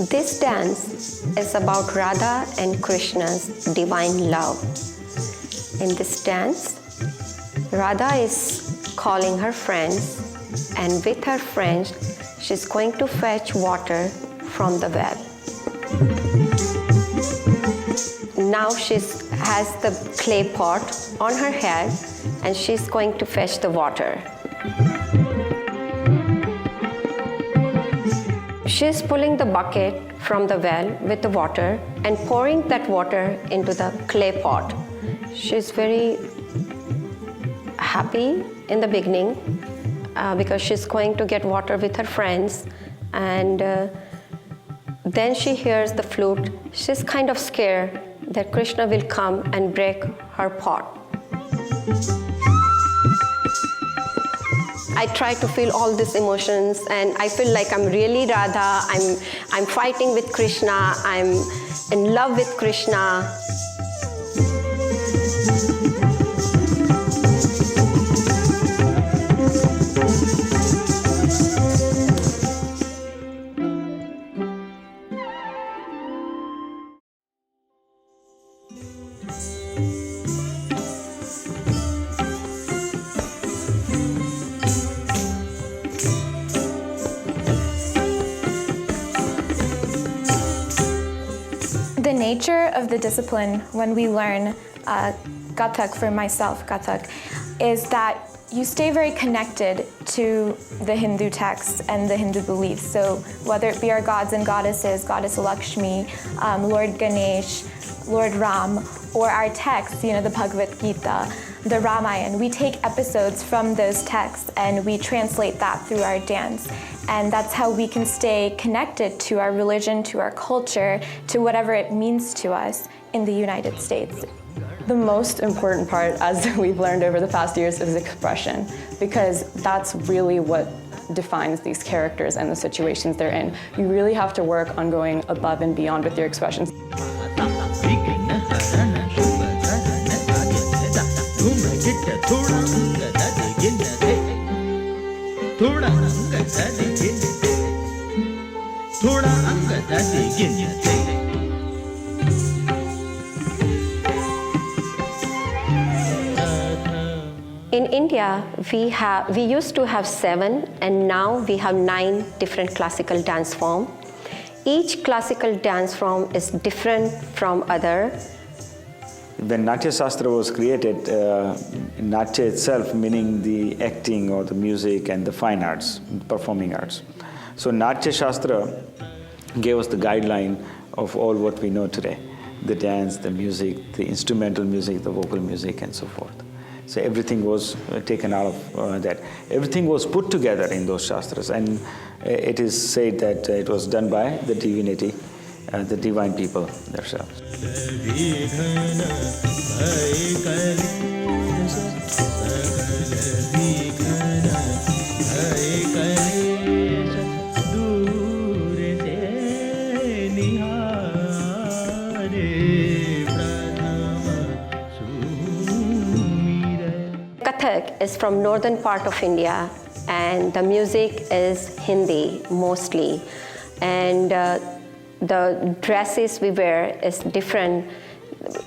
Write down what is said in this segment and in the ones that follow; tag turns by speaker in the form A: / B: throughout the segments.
A: This dance is about Radha and Krishna's divine love. In this dance, Radha is calling her friends, and with her friends, she's going to fetch water from the well. Now she has the clay pot on her head, and she's going to fetch the water. She's pulling the bucket from the well with the water and pouring that water into the clay pot. She's very happy in the beginning because she's going to get water with her friends, and then she hears the flute. She's kind of scared that Krishna will come and break her pot. I try to feel all these emotions, and I feel like I'm really Radha. I'm fighting with Krishna. I'm in love with Krishna.
B: The nature of the discipline when we learn Kathak, for myself, Kathak, is that you stay very connected to the Hindu texts and the Hindu beliefs. So whether it be our gods and goddesses, Goddess Lakshmi, Lord Ganesh, Lord Ram, or our texts, the Bhagavad Gita, the Ramayana, we take episodes from those texts and we translate that through our dance. And that's how we can stay connected to our religion, to our culture, to whatever it means to us in the United States.
C: The most important part, as we've learned over the past years, is expression, because that's really what defines these characters and the situations they're in. You really have to work on going above and beyond with your expressions.
A: In India, we used to have 7, and now we have 9 different classical dance forms. Each classical dance form is different from other.
D: When Natya Shastra was created, Natya itself meaning the acting or the music and the fine arts, performing arts. So Natya Shastra gave us the guideline of all what we know today. The dance, the music, the instrumental music, the vocal music, and so forth. So everything was taken out of that. Everything was put together in those Shastras, and it is said that it was done by the divinity, the divine people themselves.
A: Kathak is from northern part of India, and the music is Hindi mostly, and the dresses we wear is different.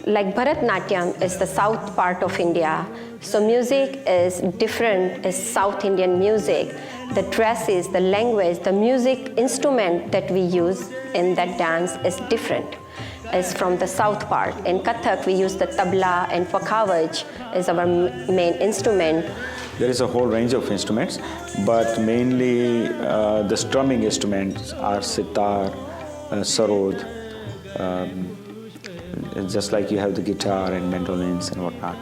A: Like Bharatnatyam is the south part of India, so music is different, is South Indian music. The dresses, the language, the music instrument that we use in that dance is different. Is from the south part. In Kathak, we use the tabla, and pakhavaj is our main instrument.
D: There is a whole range of instruments, but mainly the strumming instruments are sitar, sarod, just like you have the guitar and mandolins and whatnot.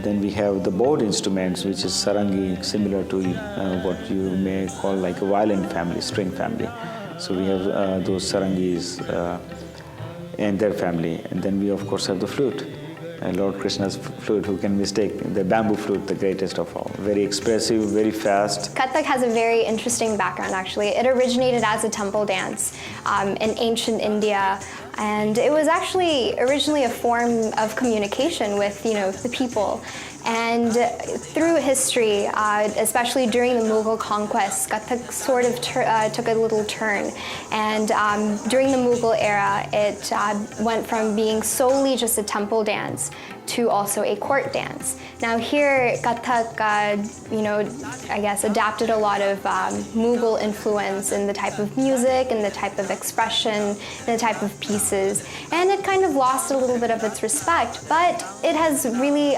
D: Then we have the bowed instruments, which is sarangi, similar to what you may call like a violin family, string family. So we have those sarangis. and their family. And then we of course have the flute. Lord Krishna's flute, who can mistake the bamboo flute, the greatest of all. Very expressive, very fast.
E: Kathak has a very interesting background, actually. It originated as a temple dance in ancient India, and it was actually originally a form of communication with, the people. And through history, especially during the Mughal conquest, Kathak sort of took a little turn. And during the Mughal era, it went from being solely just a temple dance to also a court dance. Now here, Kathak, I guess adapted a lot of Mughal influence in the type of music and the type of expression and the type of pieces. And it kind of lost a little bit of its respect, but it has really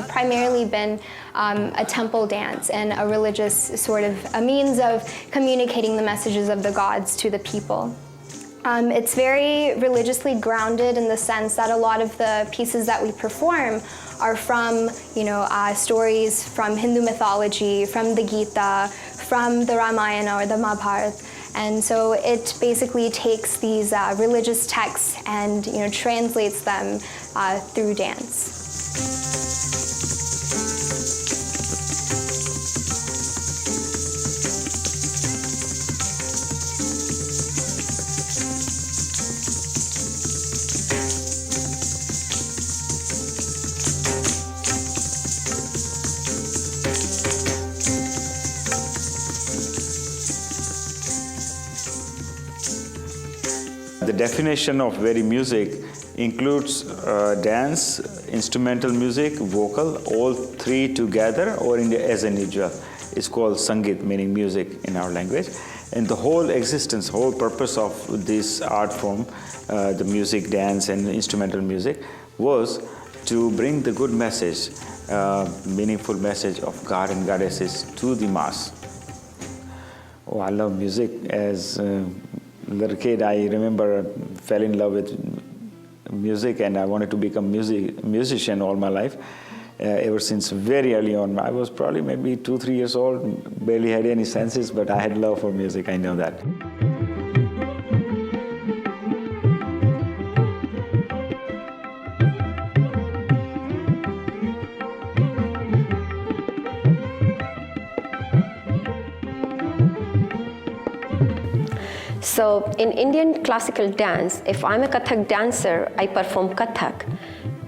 E: primarily been a temple dance and a religious sort of a means of communicating the messages of the gods to the people. It's very religiously grounded in the sense that a lot of the pieces that we perform are from, stories from Hindu mythology, from the Gita, from the Ramayana or the Mahabharata. And so it basically takes these religious texts and, translates them through dance.
D: The definition of very music includes dance, instrumental music, vocal, all three together or as an individual. It's called Sangeet, meaning music in our language. And the whole existence, whole purpose of this art form, the music, dance, and instrumental music, was to bring the good message, meaningful message of God and goddesses to the mass. Oh, I love music. As a little kid, I remember fell in love with music, and I wanted to become musician all my life. Ever since very early on, I was probably maybe 2-3 years old, barely had any senses, but I had love for music, I know that.
A: So in Indian classical dance, if I'm a Kathak dancer, I perform Kathak.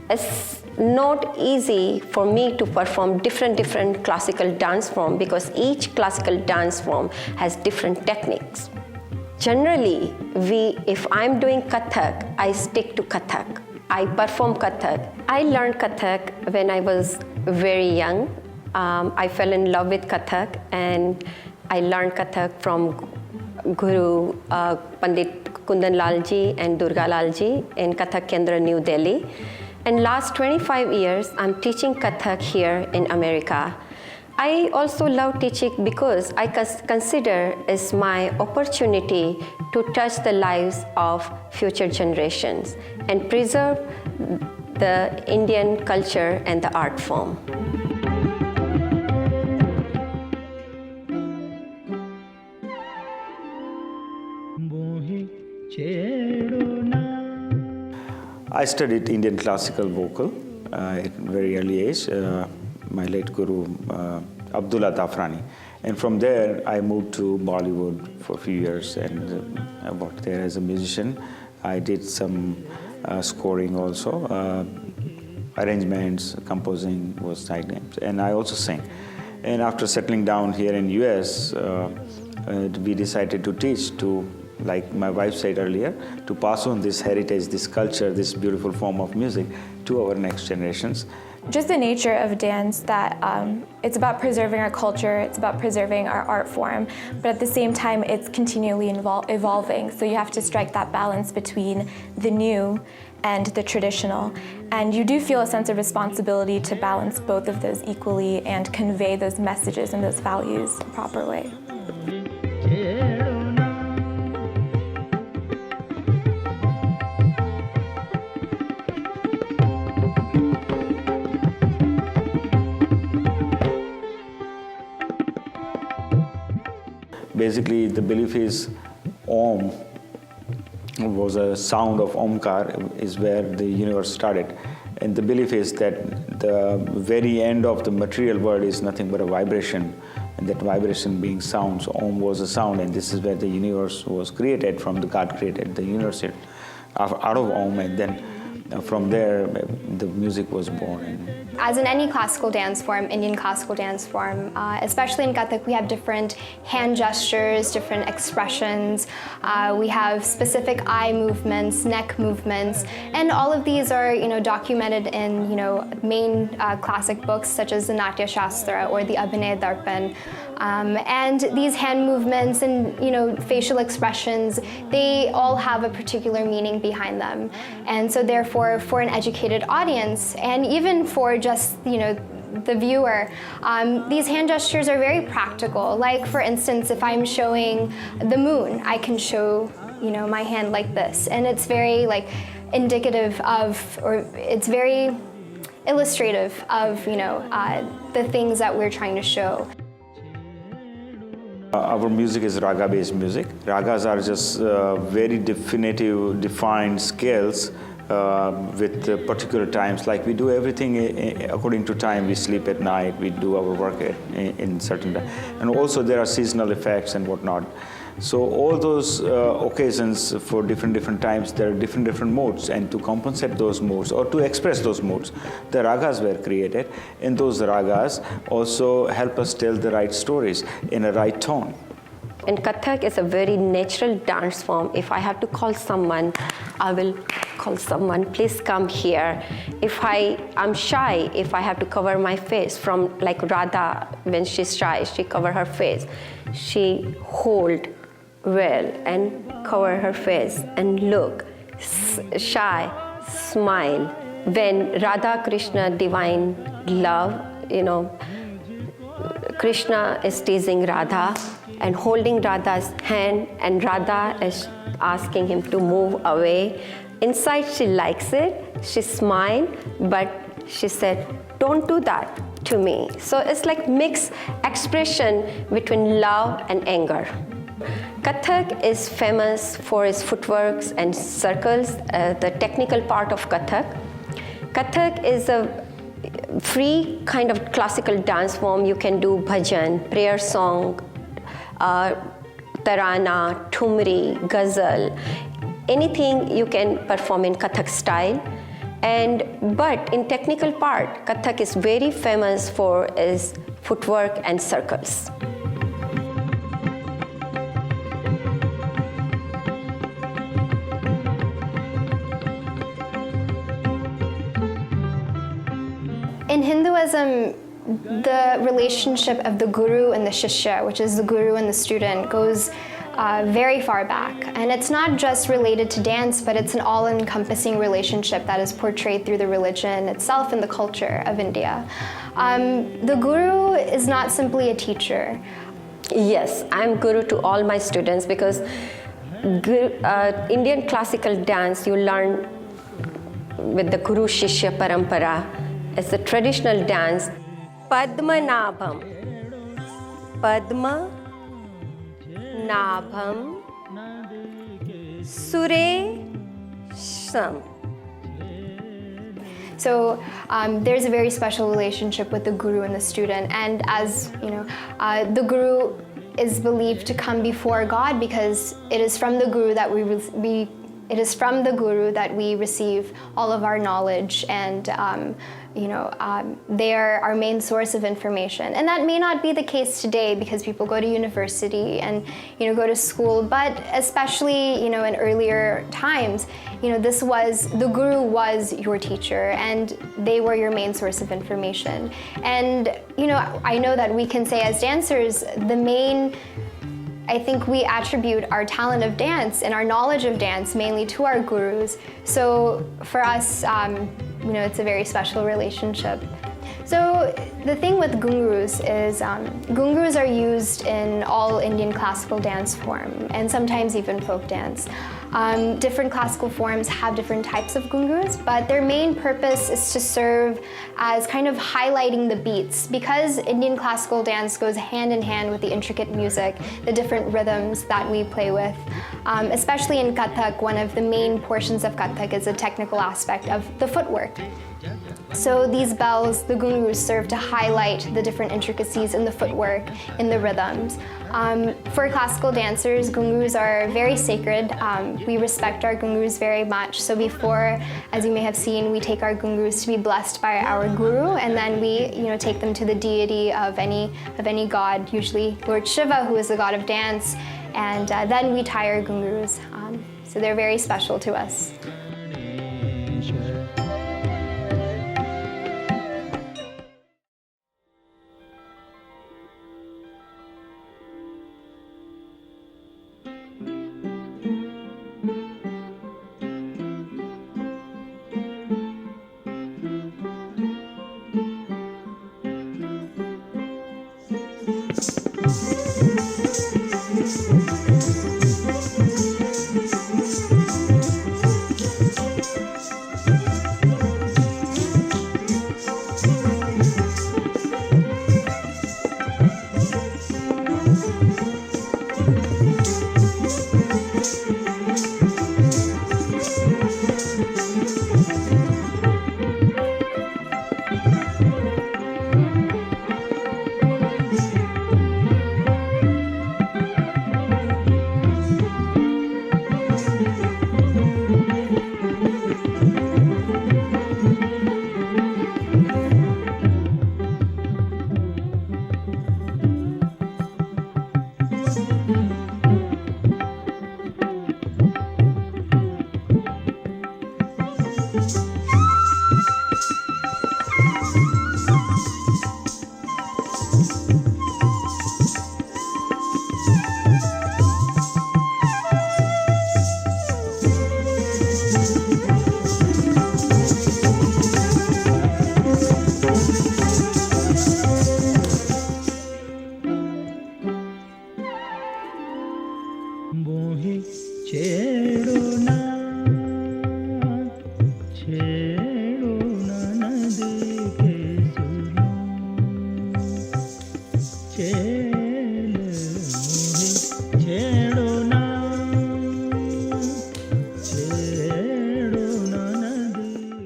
A: It's not easy for me to perform different classical dance form because each classical dance form has different techniques. Generally, if I'm doing Kathak, I stick to Kathak. I perform Kathak. I learned Kathak when I was very young. I fell in love with Kathak, and I learned Kathak from Guru Pandit Kundan Lal ji and Durga Lal ji in Kathak Kendra, New Delhi. And last 25 years, I'm teaching Kathak here in America. I also love teaching because I consider it's my opportunity to touch the lives of future generations and preserve the Indian culture and the art form.
D: I studied Indian classical vocal at a very early age. My late guru, Abdullah Tafrani. And from there, I moved to Bollywood for a few years and I worked there as a musician. I did some scoring also, arrangements, composing was side names, and I also sang. And after settling down here in US, we decided to teach, to, like my wife said earlier, to pass on this heritage, this culture, this beautiful form of music to our next generations.
B: Just the nature of dance, that it's about preserving our culture, it's about preserving our art form, but at the same time it's continually evolving, so you have to strike that balance between the new and the traditional. And you do feel a sense of responsibility to balance both of those equally and convey those messages and those values the proper way.
D: Basically, the belief is Om, was a sound of Omkar, is where the universe started. And the belief is that the very end of the material world is nothing but a vibration, and that vibration being sound. So Om was a sound, and this is where the universe was created from. The God created the universe out of Om, and then from there the music was born.
E: As in any classical dance form, Indian classical dance form, especially in Kathak, we have different hand gestures, different expressions. We have specific eye movements, neck movements, and all of these are, documented in, main classic books such as the Natya Shastra or the Abhinay Darpan. And these hand movements and facial expressions, they all have a particular meaning behind them. And so therefore, for an educated audience, and even for just the viewer, these hand gestures are very practical. Like for instance, if I'm showing the moon, I can show my hand like this, and it's very indicative of, or it's very illustrative of the things that we're trying to show.
D: Our music is raga-based music. Ragas are just very defined scales with particular times. Like we do everything according to time. We sleep at night. We do our work in certain time. And also there are seasonal effects and whatnot. So all those occasions for different times, there are different modes, and to compensate those modes or to express those modes, the ragas were created, and those ragas also help us tell the right stories in a right tone.
A: And Kathak is a very natural dance form. If I have to call someone, I will call someone, please come here. If I'm shy, if I have to cover my face, from like Radha, when she's shy, she cover her face. She hold well and cover her face and look, shy, smile. When Radha Krishna divine love, Krishna is teasing Radha and holding Radha's hand, and Radha is asking him to move away. Inside she likes it, she smiled, but she said, don't do that to me. So it's like mixed expression between love and anger. Kathak is famous for its footworks and circles, the technical part of Kathak. Kathak is a free kind of classical dance form. You can do bhajan, prayer song, tarana, thumri, ghazal, anything you can perform in Kathak style. But in technical part, Kathak is very famous for its footwork and circles.
E: In Hinduism, the relationship of the guru and the shishya, which is the guru and the student, goes very far back. And it's not just related to dance, but it's an all-encompassing relationship that is portrayed through the religion itself and the culture of India. The guru is not simply a teacher.
A: Yes, I'm guru to all my students, because Indian classical dance you learn with the guru shishya parampara. It's a traditional dance. Padmanabham. Padmanabham. Suresham.
E: So there's a very special relationship with the guru and the student, and as the guru is believed to come before God, because it is from the guru that we receive all of our knowledge, and they are our main source of information. And that may not be the case today, because people go to university and go to school, but especially in earlier times, the guru was your teacher, and they were your main source of information. And I know that we can say as dancers, I think we attribute our talent of dance and our knowledge of dance mainly to our gurus. So for us, it's a very special relationship. So the thing with gungurus is gungurus are used in all Indian classical dance form, and sometimes even folk dance. Different classical forms have different types of ghungroos, but their main purpose is to serve as kind of highlighting the beats. Because Indian classical dance goes hand in hand with the intricate music, the different rhythms that we play with. Especially in Kathak, one of the main portions of Kathak is a technical aspect of the footwork. So these bells, the ghungroos, serve to highlight the different intricacies in the footwork, in the rhythms. For classical dancers, ghungroos are very sacred. We respect our ghungroos very much. So before, as you may have seen, we take our ghungroos to be blessed by our guru, and then we, take them to the deity of any god, usually Lord Shiva, who is the god of dance, and then we tie our ghungroos. So they're very special to us.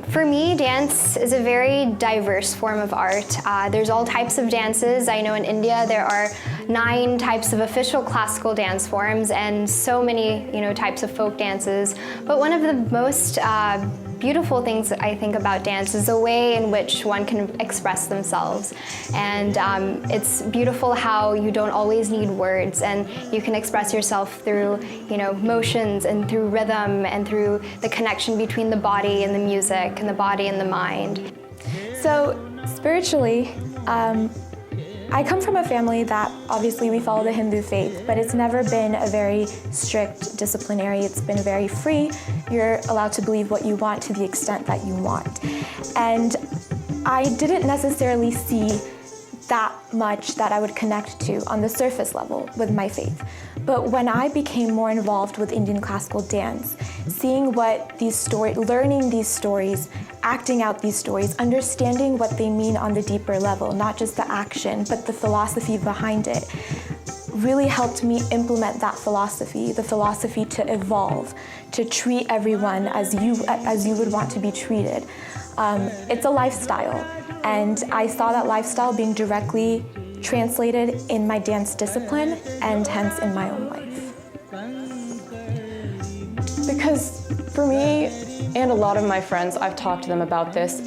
A: For me, dance is a very diverse form of art. There's all types of dances. I know in India there are 9 types of official classical dance forms and so many, types of folk dances. But one of the most beautiful things I think about dance is the way in which one can express themselves. And it's beautiful how you don't always need words, and you can express yourself through, motions and through rhythm and through the connection between the body and the music and the body and the mind.
B: So spiritually, I come from a family that obviously we follow the Hindu faith, but it's never been a very strict disciplinary. It's been very free. You're allowed to believe what you want to the extent that you want. And I didn't necessarily see that much that I would connect to on the surface level with my faith. But when I became more involved with Indian classical dance, seeing what these stories, learning these stories, acting out these stories, understanding what they mean on the deeper level, not just the action, but the philosophy behind it, really helped me implement that philosophy, the philosophy to evolve, to treat everyone as you would want to be treated. It's a lifestyle, and I saw that lifestyle being directly translated in my dance discipline and hence in my own life.
C: Because for me and a lot of my friends, I've talked to them about this,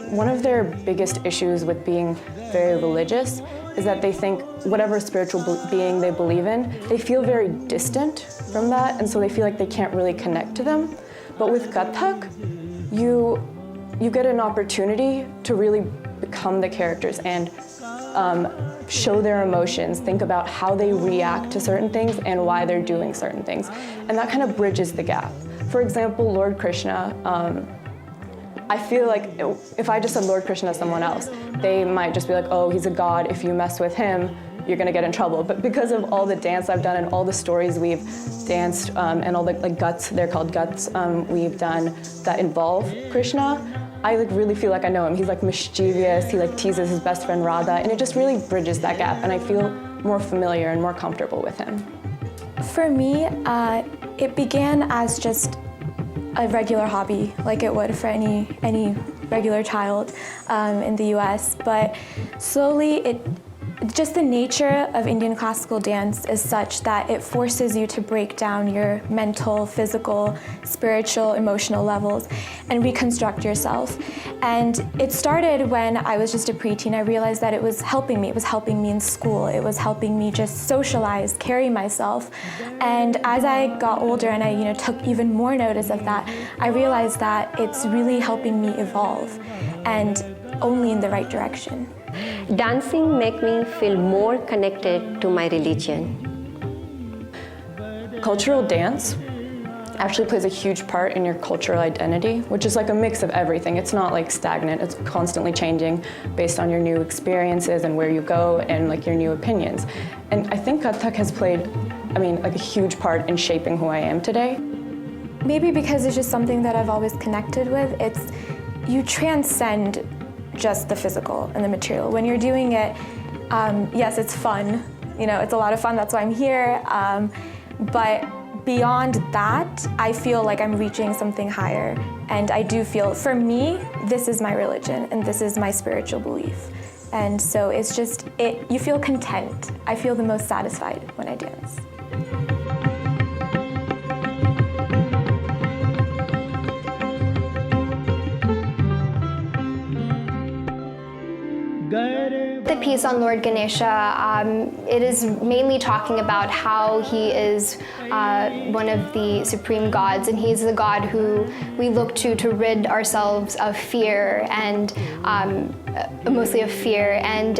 C: one of their biggest issues with being very religious is that they think whatever spiritual being they believe in, they feel very distant from that, and so they feel like they can't really connect to them. But with Kathak, you get an opportunity to really become the characters and show their emotions, think about how they react to certain things and why they're doing certain things. And that kind of bridges the gap. For example, Lord Krishna, I feel like if I just said Lord Krishna to someone else, they might just be like, oh, he's a god. If you mess with him, you're gonna get in trouble. But because of all the dance I've done and all the stories we've danced and all the guts, they're called guts, we've done that involve Krishna, I really feel like I know him. He's mischievous, he teases his best friend Radha, and it just really bridges that gap, and I feel more familiar and more comfortable with him.
B: For me, it began as just a regular hobby, like it would for any regular child in the US, but slowly just the nature of Indian classical dance is such that it forces you to break down your mental, physical, spiritual, emotional levels and reconstruct yourself. And it started when I was just a preteen. I realized that it was helping me. It was helping me in school. It was helping me just socialize, carry myself. And as I got older and I took even more notice of that, I realized that it's really helping me evolve, and only in the right direction.
A: Dancing makes me feel more connected to my religion.
C: Cultural dance actually plays a huge part in your cultural identity, which is a mix of everything. It's not stagnant, it's constantly changing based on your new experiences and where you go and your new opinions. And I think Kathak has played, a huge part in shaping who I am today.
B: Maybe because it's just something that I've always connected with. You transcend just the physical and the material. When you're doing it, yes, it's fun. It's a lot of fun, that's why I'm here. But beyond that, I feel like I'm reaching something higher. And I do feel, for me, this is my religion and this is my spiritual belief. And so it's just, you feel content. I feel the most satisfied when I dance.
E: The piece on Lord Ganesha, it is mainly talking about how he is one of the supreme gods, and he's the god who we look to rid ourselves of fear, and mostly of fear. And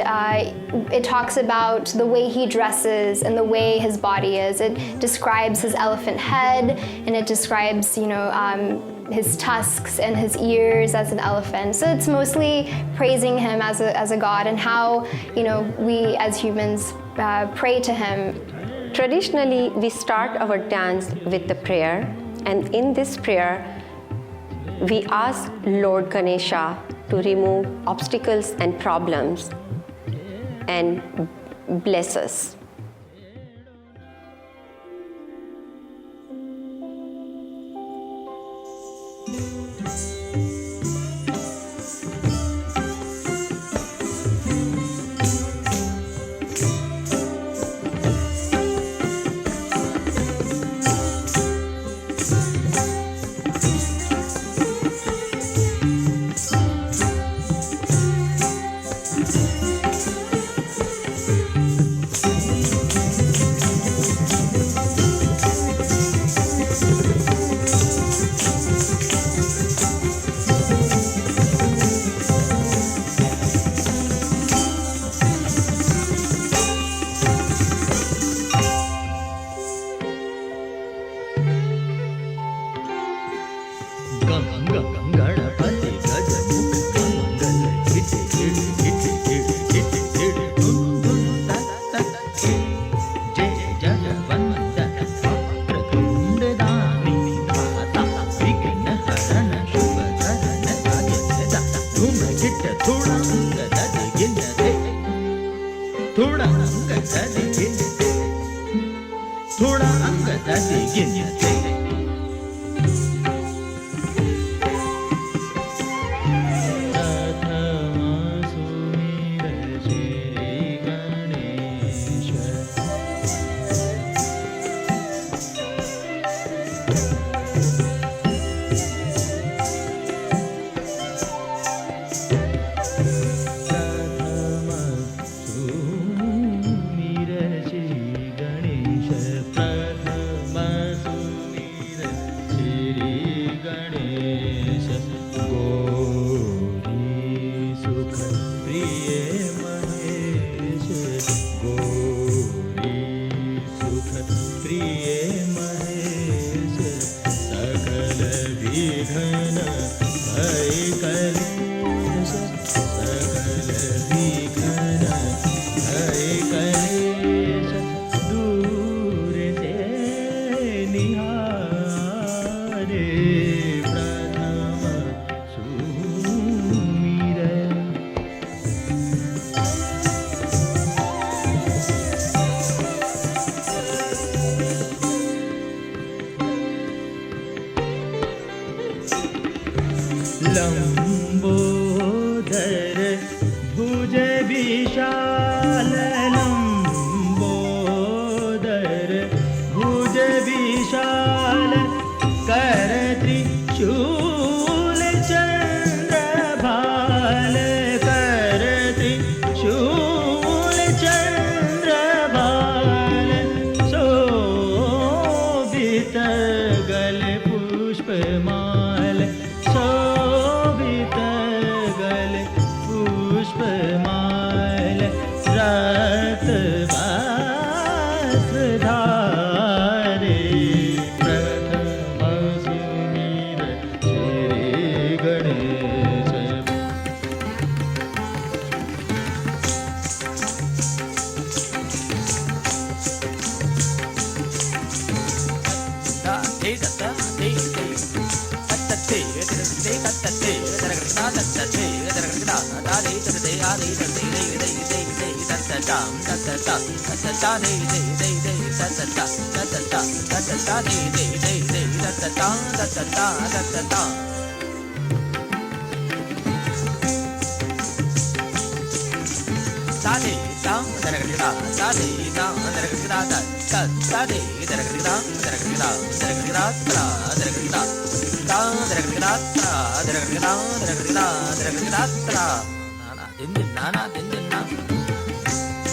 E: it talks about the way he dresses and the way his body is. It describes his elephant head, and it describes, his tusks and his ears as an elephant. So it's mostly praising him as a god, and how we as humans pray to him.
A: Traditionally, we start our dance with the prayer, and in this prayer, we ask Lord Ganesha to remove obstacles and problems and bless us.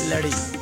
F: लड़ी